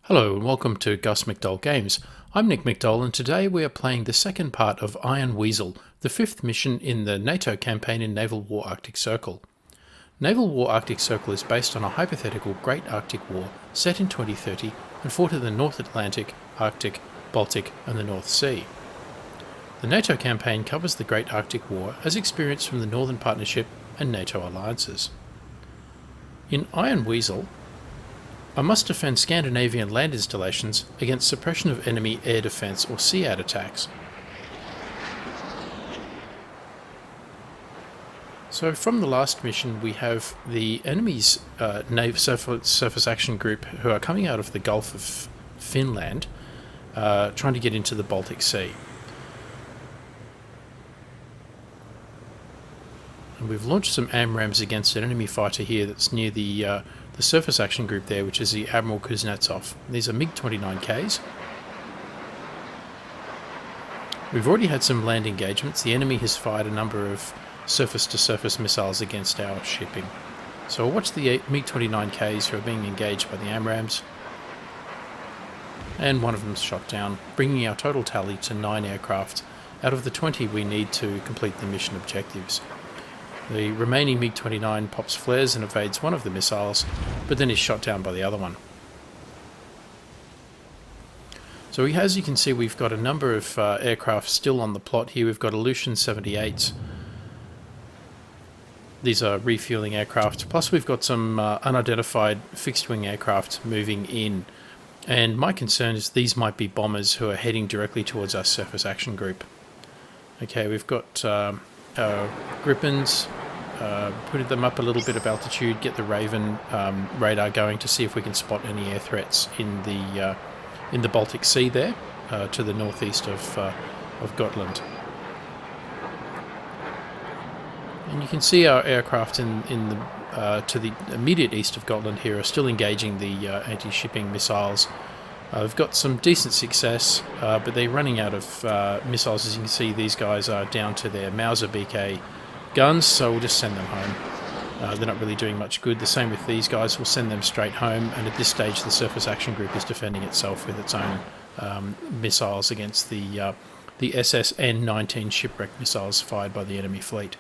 Hello and welcome to gusmcdollgames. I'm Nick McDowell and today we are playing the second part of Iron Weasel, the fifth mission in the NATO campaign in Naval War Arctic Circle. Naval War Arctic Circle is based on a hypothetical Great Arctic War set in 2030 and fought in the North Atlantic, Arctic, Baltic and the North Sea. The NATO campaign covers the Great Arctic War as experienced from the Northern Partnership and NATO alliances. In Iron Weasel, I must defend Scandinavian land installations against suppression of enemy air defence or SEAD attacks. So from the last mission we have the enemy's naval surface action group who are coming out of the Gulf of Finland trying to get into the Baltic Sea. And we've launched some AMRAAMs against an enemy fighter here that's near the surface action group there, which is the Admiral Kuznetsov. These are MiG-29Ks. We've already had some land engagements. The enemy has fired a number of surface-to-surface missiles against our shipping. So I'll watch the MiG-29Ks who are being engaged by the AMRAAMs. And one of them's shot down, bringing our total tally to 9 aircraft out of the 20 we need to complete the mission objectives. The remaining MiG-29 pops flares and evades one of the missiles, but then is shot down by the other one. So as you can see, we've got a number of aircraft still on the plot here. We've got Aleutian 78s. These are refueling aircraft. Plus we've got some unidentified fixed-wing aircraft moving in. And my concern is these might be bombers who are heading directly towards our surface action group. Okay, we've got Gripens, put them up a little bit of altitude, get the Raven radar going to see if we can spot any air threats in the Baltic Sea there, to the northeast of Gotland. And you can see our aircraft to the immediate east of Gotland here are still engaging the anti-shipping missiles. We've got some decent success, but they're running out of missiles. As you can see, these guys are down to their Mauser BK guns, so we'll just send them home. They're not really doing much good. The same with these guys, we'll send them straight home, and at this stage the Surface Action Group is defending itself with its own missiles against the SSN-19 shipwreck missiles fired by the enemy fleet.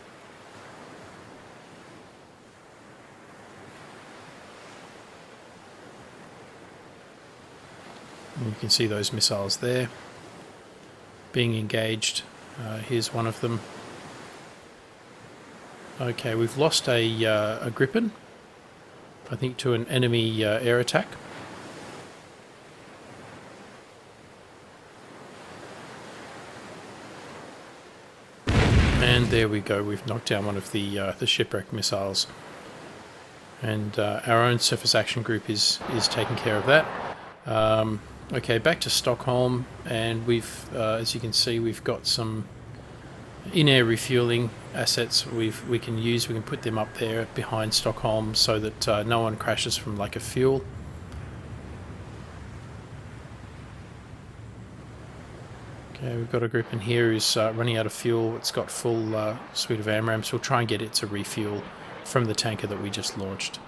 And you can see those missiles there being engaged. Here's one of them. Okay, we've lost a Gripen, I think, to an enemy air attack. And there we go, we've knocked down one of the shipwreck missiles. And our own surface action group is taking care of that. Okay, back to Stockholm, and we've, as you can see, we've got some in-air refueling assets we can use. We can put them up there behind Stockholm so that no one crashes from lack of fuel. Okay, we've got a group in here who's running out of fuel. It's got full suite of AMRAAMs. We'll try and get it to refuel from the tanker that we just launched,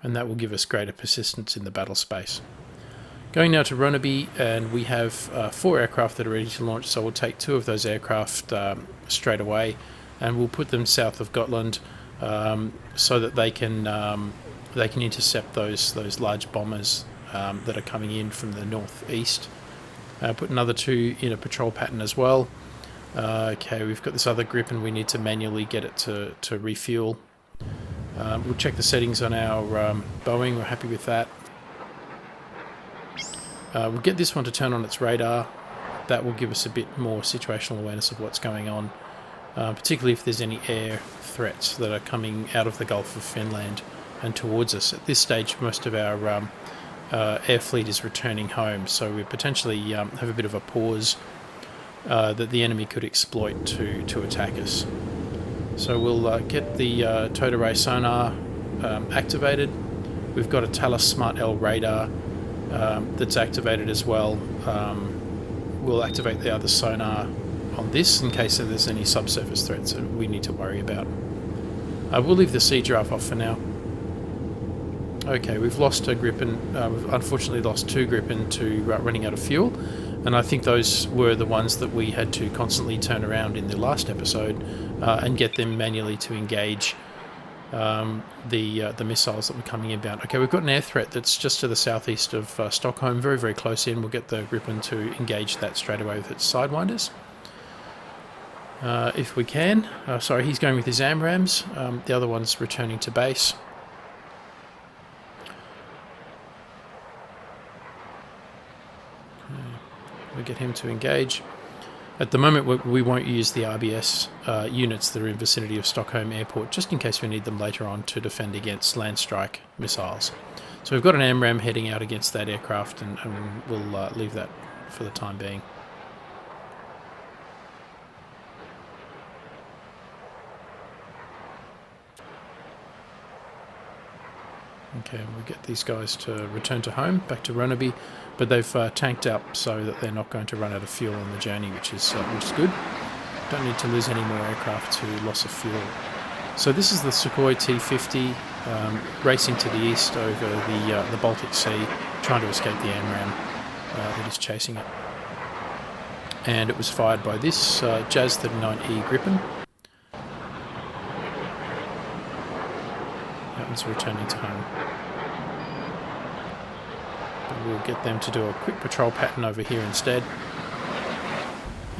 and that will give us greater persistence in the battle space. Going now to Ronneby, and we have 4 aircraft that are ready to launch, so we'll take 2 of those aircraft straight away, and we'll put them south of Gotland so that they can intercept those large bombers that are coming in from the northeast. Put another 2 in a patrol pattern as well. Okay, we've got this other grip, and we need to manually get it to refuel. We'll check the settings on our Boeing. We're happy with that. We'll get this one to turn on its radar. That will give us a bit more situational awareness of what's going on, particularly if there's any air threats that are coming out of the Gulf of Finland and towards us. At this stage, most of our air fleet is returning home, so we potentially have a bit of a pause that the enemy could exploit to attack us. So we'll get the towed array sonar activated. We've got a Thales Smart L radar that's activated as well. We'll activate the other sonar on this in case there's any subsurface threats that we need to worry about. We'll leave the Sea Giraffe off for now. Okay, we've lost a Gripen. We've unfortunately lost 2 Gripen to running out of fuel, and I think those were the ones that we had to constantly turn around in the last episode and get them manually to engage the missiles that were coming inbound. Okay, we've got an air threat that's just to the southeast of Stockholm, very, very close in. We'll get the Gripen to engage that straight away with its sidewinders. If we can. Sorry, he's going with his AMRAAMs. The other one's returning to base. We get him to engage. At the moment, we won't use the RBS units that are in vicinity of Stockholm Airport, just in case we need them later on to defend against land strike missiles. So we've got an AMRAAM heading out against that aircraft, and we'll leave that for the time being. Okay, we'll get these guys to return to home, back to Ronneby, but they've tanked up so that they're not going to run out of fuel on the journey, which is good. Don't need to lose any more aircraft to loss of fuel. So this is the Sukhoi T-50 racing to the east over the Baltic Sea, trying to escape the AMRAAM that is chasing it. And it was fired by this Jazz 39E Gripen. That one's returning to home. But we'll get them to do a quick patrol pattern over here instead.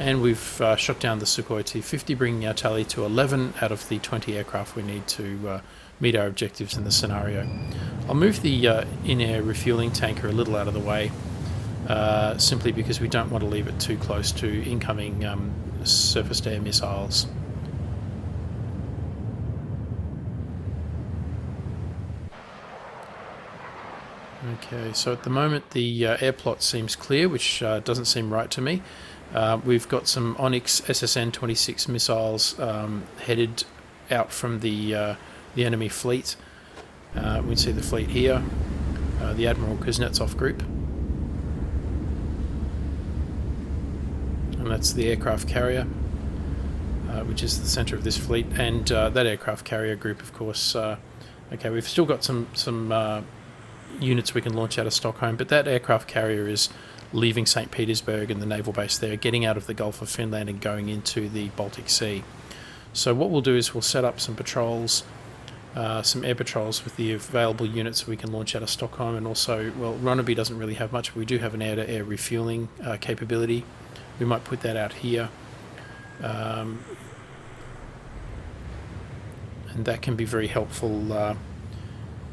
And we've shot down the Sukhoi T-50, bringing our tally to 11 out of the 20 aircraft we need to meet our objectives in the scenario. I'll move the in-air refueling tanker a little out of the way, simply because we don't want to leave it too close to incoming surface-to-air missiles. Okay, so at the moment the air plot seems clear, which doesn't seem right to me. We've got some Onyx SSN-26 missiles headed out from the enemy fleet. We can see the fleet here, the Admiral Kuznetsov group. And that's the aircraft carrier, which is the centre of this fleet. And that aircraft carrier group, of course, okay, we've still got some units we can launch out of Stockholm, but that aircraft carrier is leaving St. Petersburg and the naval base there, getting out of the Gulf of Finland and going into the Baltic Sea. So what we'll do is we'll set up some patrols, some air patrols with the available units we can launch out of Stockholm, and also, well, Ronneby doesn't really have much, but we do have an air-to-air refueling capability. We might put that out here. And that can be very helpful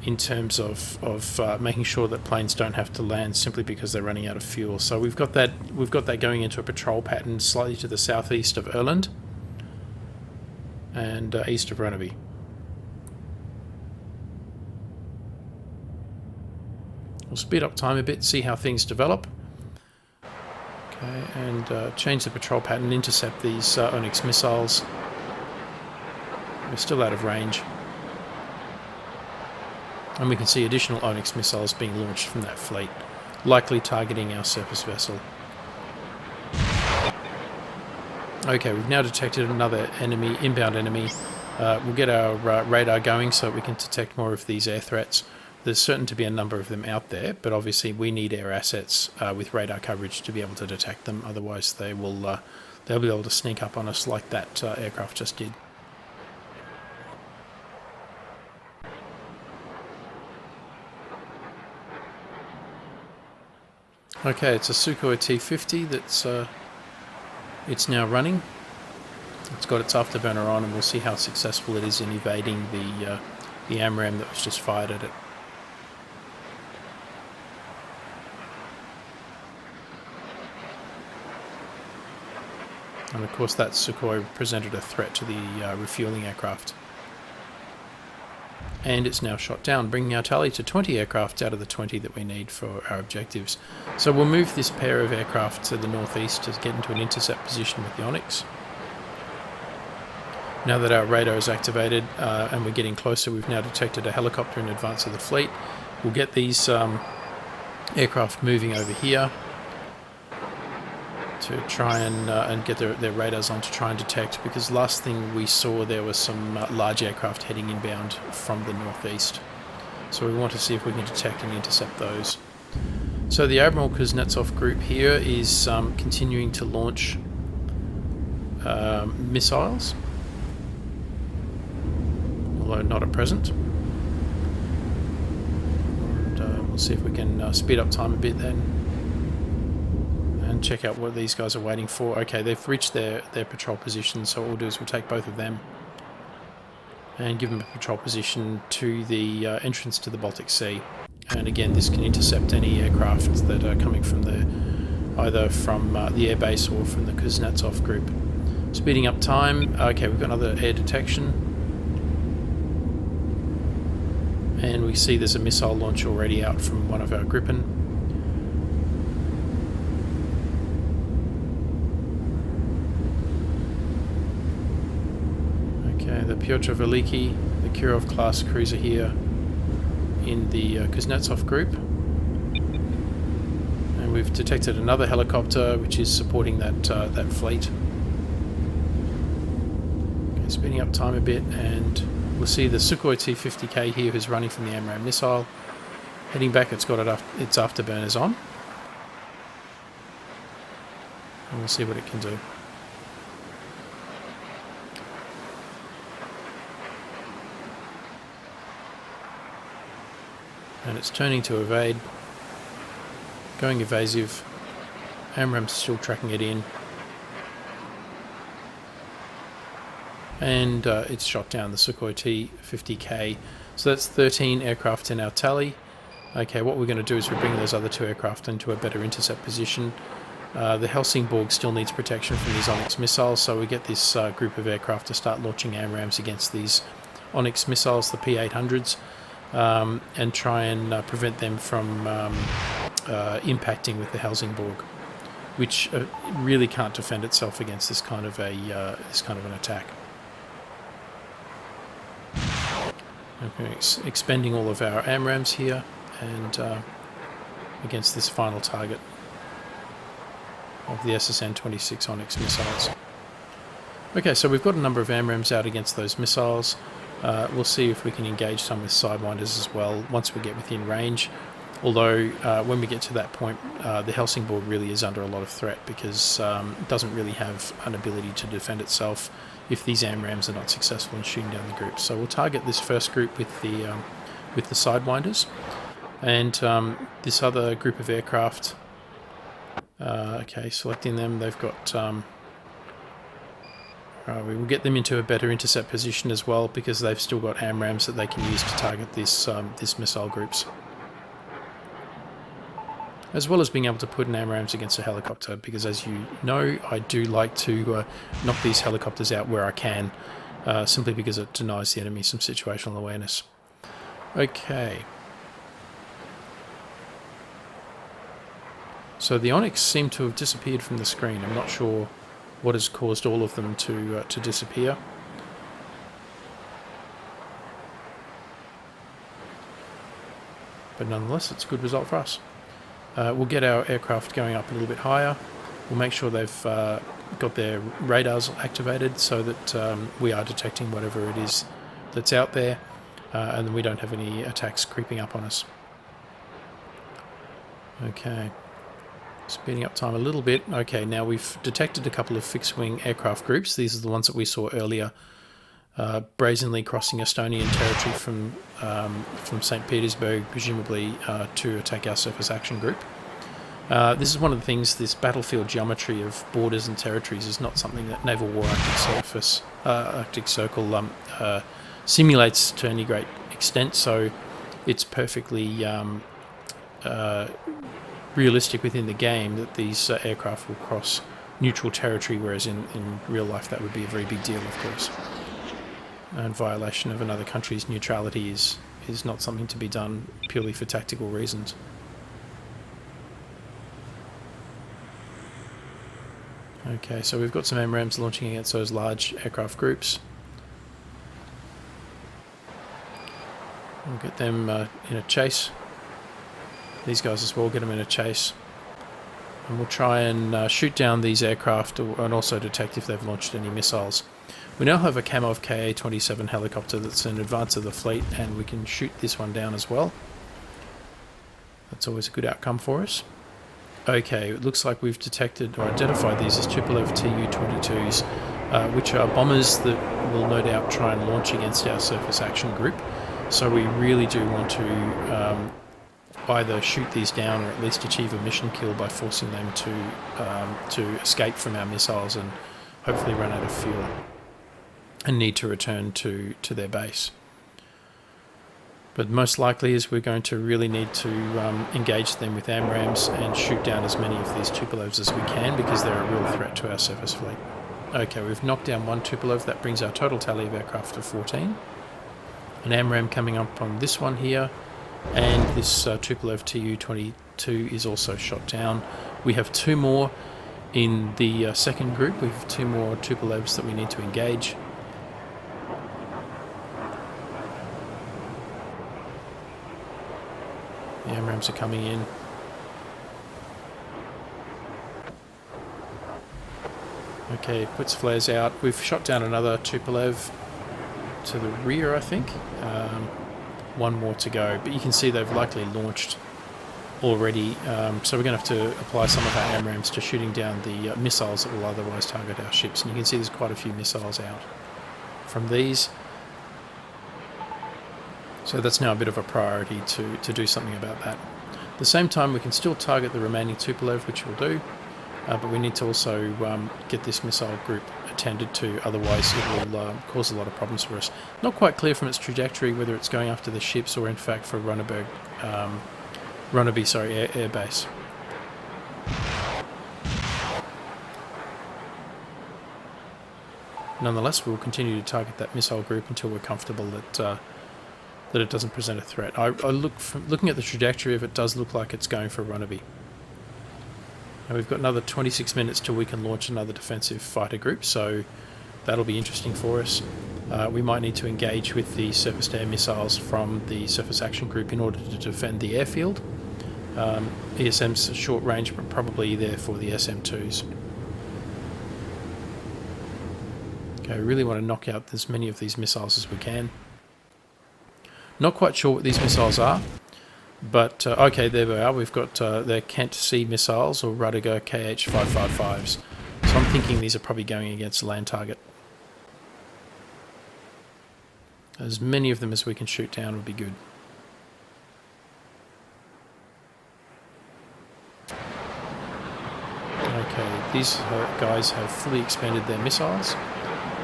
in terms of making sure that planes don't have to land simply because they're running out of fuel. So we've got that going into a patrol pattern slightly to the southeast of Öland and east of Ronneby. We'll speed up time a bit, see how things develop. Okay, and change the patrol pattern, intercept these Onyx missiles. We're still out of range. And we can see additional Onyx missiles being launched from that fleet, likely targeting our surface vessel. Okay, we've now detected another enemy, inbound enemy. We'll get our radar going so we can detect more of these air threats. There's certain to be a number of them out there, but obviously we need air assets with radar coverage to be able to detect them. Otherwise, they'll be able to sneak up on us like that aircraft just did. Okay, it's a Sukhoi T-50 that's it's now running. It's got its afterburner on, and we'll see how successful it is in evading the AMRAAM that was just fired at it. And of course that Sukhoi presented a threat to the refueling aircraft. And it's now shot down, bringing our tally to 20 aircraft out of the 20 that we need for our objectives. So we'll move this pair of aircraft to the northeast to get into an intercept position with the Onyx. Now that our radar is activated and we're getting closer, we've now detected a helicopter in advance of the fleet. We'll get these aircraft moving over here to try and get their radars on to try and detect, because last thing we saw there was some large aircraft heading inbound from the northeast. So we want to see if we can detect and intercept those. So the Admiral Kuznetsov group here is continuing to launch missiles, although not at present. And we'll see if we can speed up time a bit then and check out what these guys are waiting for. Okay, they've reached their patrol position, so what we'll do is we'll take both of them and give them a patrol position to the entrance to the Baltic Sea. And again, this can intercept any aircraft that are coming from either from the airbase or from the Kuznetsov group. Speeding up time. Okay, we've got another air detection. And we see there's a missile launch already out from one of our Gripen. Okay, the Pyotr Veliki, the Kirov class cruiser here in the Kuznetsov group. And we've detected another helicopter which is supporting that fleet. Okay, speeding up time a bit, and we'll see the Sukhoi T-50K here who's running from the AMRAAM missile. Heading back, it's got its afterburners on. And we'll see what it can do. And it's turning to evade, going evasive. AMRAAM's still tracking it in, and it's shot down the Sukhoi T-50K. So that's 13 aircraft in our tally. Okay, what we're going to do is we bring those other 2 aircraft into a better intercept position. The Helsingborg still needs protection from these Onyx missiles, so we get this group of aircraft to start launching AMRAAMs against these Onyx missiles, the P-800s. And try and prevent them from impacting with the Helsingborg, which really can't defend itself against this kind of an attack. Okay, expending all of our AMRAAMs here and against this final target of the SSN-26 Onyx missiles. Okay, so we've got a number of AMRAAMs out against those missiles. We'll see if we can engage some with Sidewinders as well once we get within range. Although when we get to that point, the Helsingborg really is under a lot of threat because it doesn't really have an ability to defend itself if these AMRAAMs are not successful in shooting down the group. So we'll target this first group with the Sidewinders, and this other group of aircraft. Okay, selecting them. They've got. We will get them into a better intercept position as well because they've still got AMRAAMs that they can use to target this missile groups. As well as being able to put in AMRAAMs against a helicopter, because as you know, I do like to knock these helicopters out where I can, simply because it denies the enemy some situational awareness. Okay. So the Onyx seem to have disappeared from the screen. I'm not sure what has caused all of them to disappear. But nonetheless, it's a good result for us. We'll get our aircraft going up a little bit higher. We'll make sure they've got their radars activated so that we are detecting whatever it is that's out there, and then we don't have any attacks creeping up on us. Okay. Speeding up time a little bit. Okay, now we've detected a couple of fixed-wing aircraft groups. These are the ones that we saw earlier, brazenly crossing Estonian territory from St. Petersburg, presumably to attack our surface action group. This is one of the things, this battlefield geometry of borders and territories is not something that Naval War Arctic Circle simulates to any great extent, so it's perfectly realistic within the game that these aircraft will cross neutral territory, whereas in real life that would be a very big deal, of course. And violation of another country's neutrality is not something to be done purely for tactical reasons. Okay, so we've got some AMRAAMs launching against those large aircraft groups. We'll get them in a chase. These guys as well, get them in a chase. And we'll try and shoot down these aircraft and also detect if they've launched any missiles. We now have a Kamov Ka-27 helicopter that's in advance of the fleet, and we can shoot this one down as well. That's always a good outcome for us. Okay, it looks like we've detected or identified these as Tupolev Tu-22s, which are bombers that will no doubt try and launch against our surface action group. So we really do want to either shoot these down or at least achieve a mission kill by forcing them to escape from our missiles and hopefully run out of fuel and need to return to their base. But most likely is we're going to really need to engage them with AMRAAMs and shoot down as many of these Tupolevs as we can, because they're a real threat to our surface fleet. Okay, we've knocked down one Tupolev. That brings our total tally of aircraft to 14. An AMRAAM coming up on this one here, and this Tupolev Tu-22 is also shot down. We have two more in the second group. We have two more Tupolevs that we need to engage. The AMRAAMs are coming in. Okay, puts flares out. We've shot down another Tupolev to the rear, I think. One more to go, but you can see they've likely launched already, so we're going to have to apply some of our AMRAAMs to shooting down the missiles that will otherwise target our ships. And you can see there's quite a few missiles out from these. So that's now a bit of a priority to do something about that. At the same time, we can still target the remaining Tupolev, which we'll do, but we need to also get this missile group attended to, otherwise it will cause a lot of problems for us. Not quite clear from its trajectory whether it's going after the ships or in fact for Runneby air base. Nonetheless, we'll continue to target that missile group until we're comfortable that it doesn't present a threat. Looking at the trajectory of it, does look like it's going for Runneby. And we've got another 26 minutes till we can launch another defensive fighter group, so that'll be interesting for us. We might need to engage with the surface-to-air missiles from the surface action group in order to defend the airfield. ESM's short range, but probably there for the SM2s. Okay, we really want to knock out as many of these missiles as we can. Not quite sure what these missiles are, but okay, there we are. We've got their Kent C missiles, or Rudiger KH-555s. So I'm thinking these are probably going against a land target. As many of them as we can shoot down would be good. Okay, these guys have fully expended their missiles,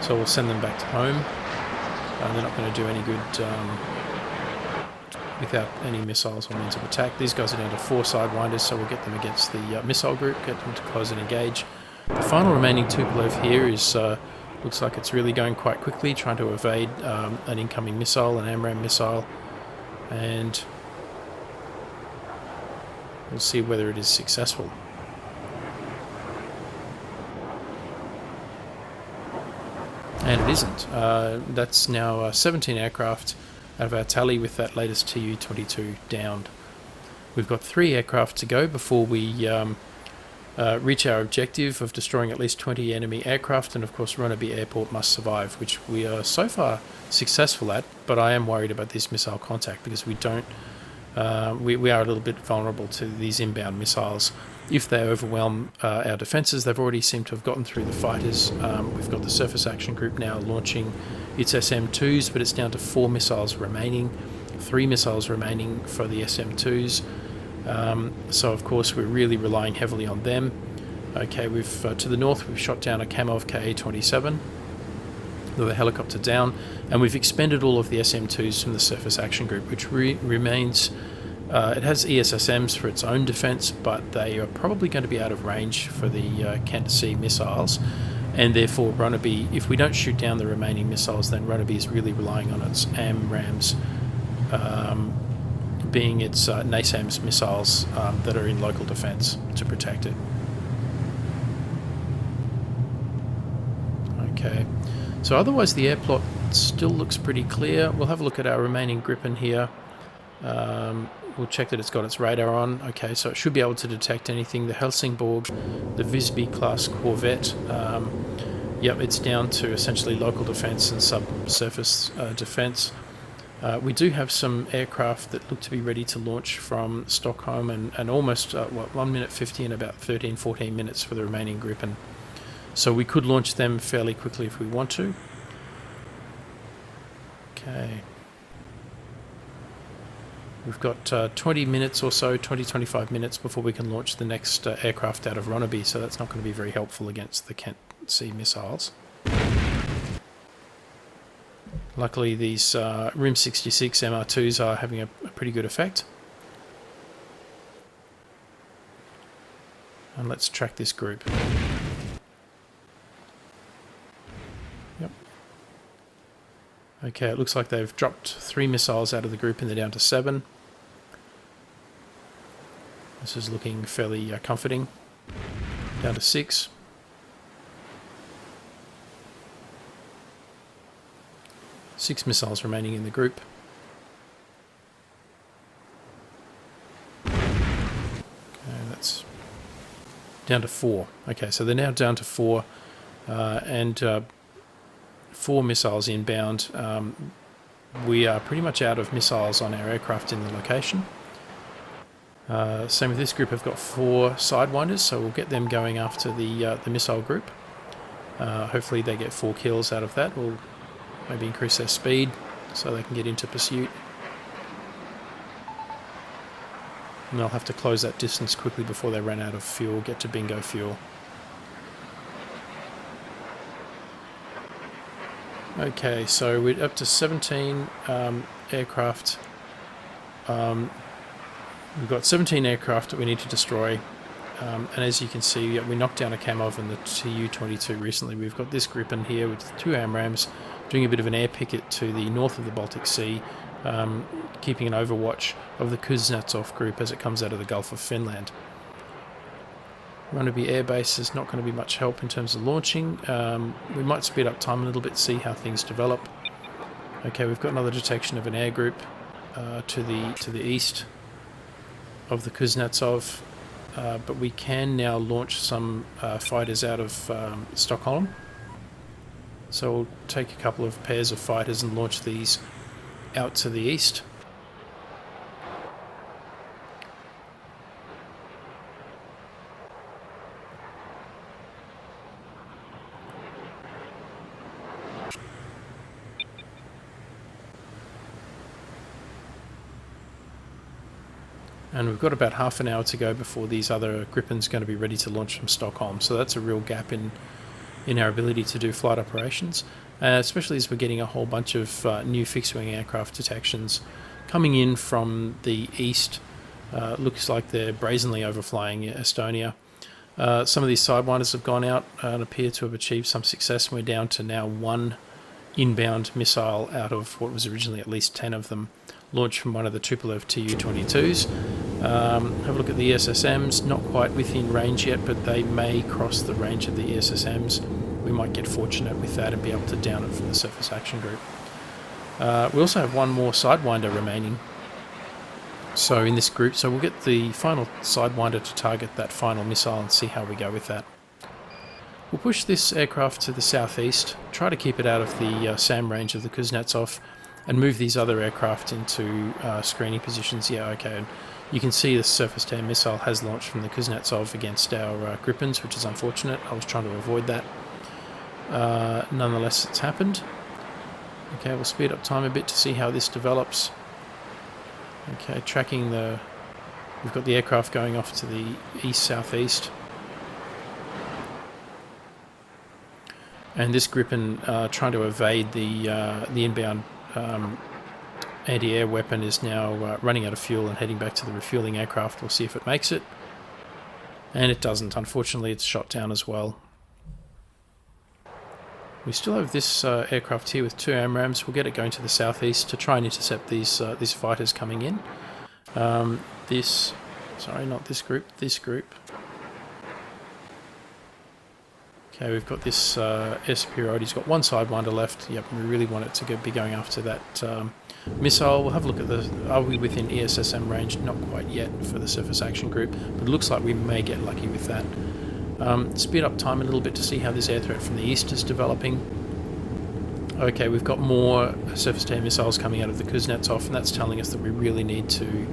so we'll send them back to home. They're not going to do any good without any missiles or means of attack. These guys are down to 4 sidewinders, so we'll get them against the missile group, get them to close and engage. The final remaining Tupolev here is looks like it's really going quite quickly, trying to evade an incoming missile, an AMRAAM missile, and we'll see whether it is successful. And it isn't. That's now 17 aircraft out of our tally with that latest Tu-22 downed. We've got 3 aircraft to go before we reach our objective of destroying at least 20 enemy aircraft, and of course Runneby Airport must survive, which we are so far successful at, but I am worried about this missile contact because we don't we are a little bit vulnerable to these inbound missiles. If they overwhelm our defences, they've already seemed to have gotten through the fighters. We've got the surface action group now launching its SM2s, but it's down to 4 missiles remaining, 3 missiles remaining for the SM2s. So of course we're really relying heavily on them. Okay, we've to the north we've shot down a Kamov Ka-27 with a helicopter down, and we've expended all of the SM2s from the surface action group, which remains. It has ESSMs for its own defence, but they are probably going to be out of range for the Kent C missiles, and therefore Runneby, if we don't shoot down the remaining missiles, then Runneby is really relying on its AMRAAMs, being its NASAMS missiles that are in local defence to protect it. Okay, so otherwise the air plot still looks pretty clear. We'll have a look at our remaining Gripen here. We'll check that it's got its radar on. Okay, so it should be able to detect anything. The Helsingborg, the Visby class corvette. Yep, it's down to essentially local defence and subsurface defence. We do have some aircraft that look to be ready to launch from Stockholm, and almost 1 minute 50 in about 13-14 minutes for the remaining group, and so we could launch them fairly quickly if we want to. Okay. We've got 20 minutes or so, 20-25 minutes before we can launch the next aircraft out of Ronneby, so that's not going to be very helpful against the Kent Sea missiles. Luckily these RIM 66 MR2s are having a pretty good effect. And let's track this group. Yep. Okay, it looks like they've dropped 3 missiles out of the group and they're down to 7. This is looking fairly comforting. Down to 6. Six missiles remaining in the group. Okay, that's down to 4. Okay, so they're now down to 4, and 4 missiles inbound. We are pretty much out of missiles on our aircraft in the location. Same with this group. I've got 4 sidewinders, so we'll get them going after the missile group. Hopefully they get 4 kills out of that. We'll maybe increase their speed so they can get into pursuit. And they'll have to close that distance quickly before they run out of fuel, get to bingo fuel. Okay, so we're up to 17 aircraft. We've got 17 aircraft that we need to destroy. And as you can see, we knocked down a Kamov and the Tu-22 recently. We've got this group in here with 2 AMRAAMs doing a bit of an air picket to the north of the Baltic Sea, keeping an overwatch of the Kuznetsov group as it comes out of the Gulf of Finland. Ronneby Air Base is not going to be much help in terms of launching. We might speed up time a little bit, see how things develop. Okay, we've got another detection of an air group to the east of the Kuznetsov. But we can now launch some fighters out of Stockholm. So we'll take a couple of pairs of fighters and launch these out to the east. And we've got about half an hour to go before these other Gripens are going to be ready to launch from Stockholm. So that's a real gap in our ability to do flight operations, especially as we're getting a whole bunch of new fixed-wing aircraft detections coming in from the east. Looks like they're brazenly overflying Estonia. Some of these sidewinders have gone out and appear to have achieved some success, and we're down to now 1 inbound missile out of what was originally at least 10 of them, launched from one of the Tupolev Tu-22s. Have a look at the ESSMs, not quite within range yet, but they may cross the range of the ESSMs. We might get fortunate with that and be able to down it from the surface action group. We also have 1 more sidewinder remaining. So in this group, so we'll get the final sidewinder to target that final missile and see how we go with that. We'll push this aircraft to the southeast, try to keep it out of the SAM range of the Kuznetsov, and move these other aircraft into screening positions. Yeah, okay. And you can see the surface-to-air missile has launched from the Kuznetsov against our Gripens, which is unfortunate. I was trying to avoid that. Nonetheless, it's happened. Okay, we'll speed up time a bit to see how this develops. Okay, tracking the... We've got the aircraft going off to the east-southeast. And this Gripen trying to evade the inbound anti-air weapon is now running out of fuel and heading back to the refueling aircraft. We'll see if it makes it. And it doesn't. Unfortunately, it's shot down as well. We still have this aircraft here with 2 AMRAAMs. We'll get it going to the southeast to try and intercept these fighters coming in. Sorry, not this group, this group. Okay, we've got this air superiority. He's got 1 sidewinder left. Yep, we really want it to be going after that missile. We'll have a look at are we within ESSM range? Not quite yet for the surface action group, but it looks like we may get lucky with that. Speed up time a little bit to see how this air threat from the east is developing. Okay, we've got more surface-to-air missiles coming out of the Kuznetsov, and that's telling us that we really need to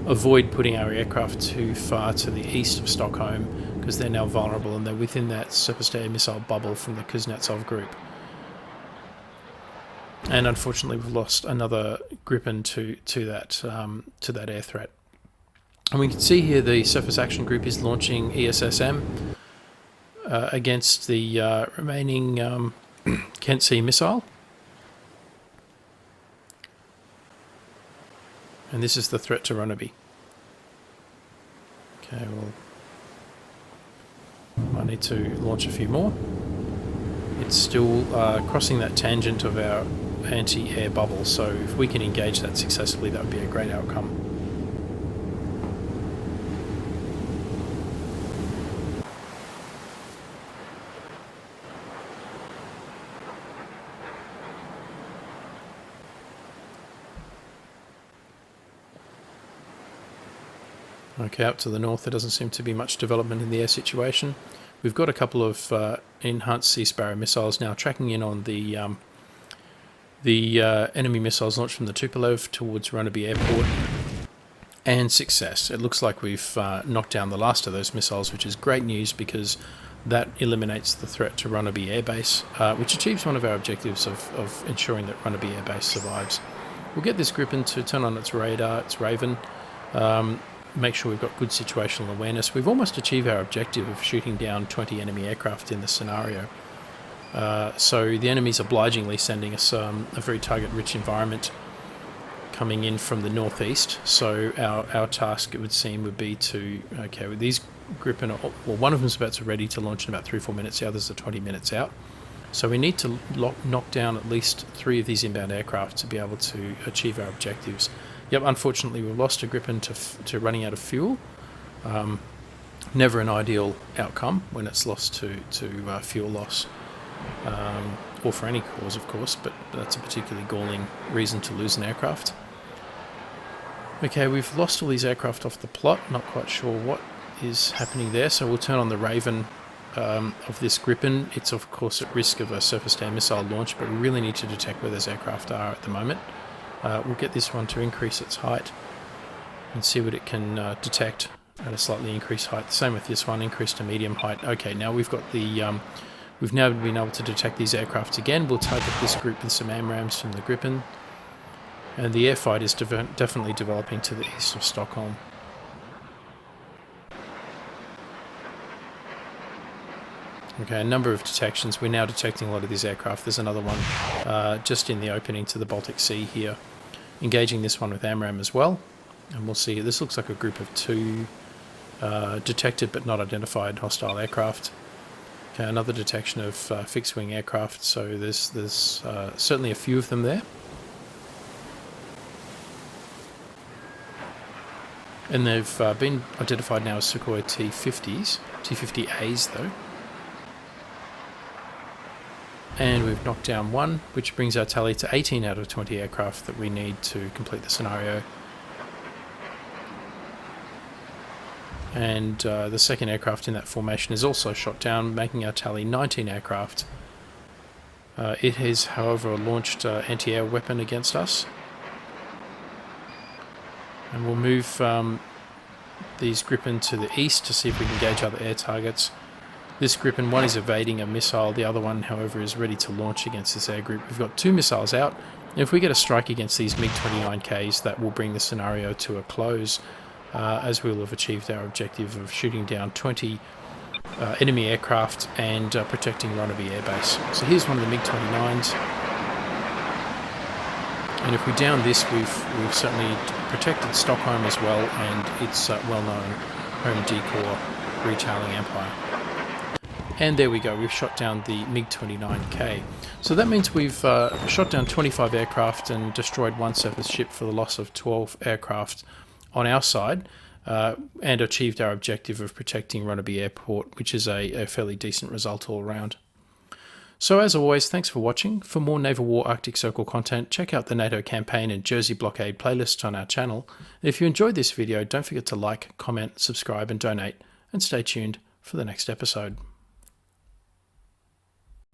avoid putting our aircraft too far to the east of Stockholm, because they're now vulnerable and they're within that surface-to-air missile bubble from the Kuznetsov group. And unfortunately, we've lost another Gripen to that air threat. And we can see here the Surface Action Group is launching ESSM against the remaining Kent C missile. And this is the threat to Ronneby. Okay, well, I need to launch a few more. It's still crossing that tangent of our anti-air bubble, so if we can engage that successfully, that would be a great outcome. Okay, up to the north there doesn't seem to be much development in the air situation. We've got a couple of enhanced Sea Sparrow missiles now tracking in on the enemy missiles launched from the Tupolev towards Ronneby Airport. And success. It looks like we've knocked down the last of those missiles, which is great news because that eliminates the threat to Ronneby Air Base, which achieves one of our objectives of ensuring that Ronneby Air Base survives. We'll get this Gripen to turn on its radar, its Raven, make sure we've got good situational awareness. We've almost achieved our objective of shooting down 20 enemy aircraft in this scenario. So the enemy's obligingly sending us a very target-rich environment coming in from the northeast. So our task, it would seem, would be to, okay, with these Gripen, well, one of them's about to ready to launch in about 3 or 4 minutes, the others are 20 minutes out. So we need to knock down at least 3 of these inbound aircraft to be able to achieve our objectives. Yep, unfortunately we've lost a Gripen to running out of fuel. Never an ideal outcome when it's lost to fuel loss, or for any cause, of course, but that's a particularly galling reason to lose an aircraft. Okay, we've lost all these aircraft off the plot, not quite sure what is happening there, so we'll turn on the Raven of this Gripen. It's of course at risk of a surface-to-air missile launch, but we really need to detect where those aircraft are at the moment. We'll get this one to increase its height and see what it can detect at a slightly increased height. The same with this one, increased to medium height. Okay, now we've got the we've now been able to detect these aircraft again. We'll target this group with some AMRAAMs from the Gripen, and the airfight is definitely developing to the east of Stockholm. Okay, a number of detections. We're now detecting a lot of these aircraft. There's another one just in the opening to the Baltic Sea here. Engaging this one with AMRAAM as well. And we'll see, this looks like a group of 2 detected but not identified hostile aircraft. Okay, another detection of fixed-wing aircraft, so there's certainly a few of them there. And they've been identified now as Sukhoi T-50s, T-50As though. And we've knocked down 1, which brings our tally to 18 out of 20 aircraft that we need to complete the scenario. And the second aircraft in that formation is also shot down, making our tally 19 aircraft. It has, however, launched anti-air weapon against us. And we'll move these Gripen to the east to see if we can gauge other air targets. This Gripen, one is evading a missile, the other one, however, is ready to launch against this air group. We've got 2 missiles out. If we get a strike against these MiG-29Ks, that will bring the scenario to a close, as we will have achieved our objective of shooting down 20 enemy aircraft and protecting Ronneby Air Base. So here's one of the MiG-29s. And if we down this, we've certainly protected Stockholm as well, and its well-known home decor retailing empire. And there we go, we've shot down the MiG-29K. So that means we've shot down 25 aircraft and destroyed 1 surface ship for the loss of 12 aircraft on our side, and achieved our objective of protecting Ronneby Airport, which is a fairly decent result all around. So as always, thanks for watching. For more Naval War Arctic Circle content, check out the NATO campaign and Jersey blockade playlists on our channel. And if you enjoyed this video, don't forget to like, comment, subscribe and donate, and stay tuned for the next episode.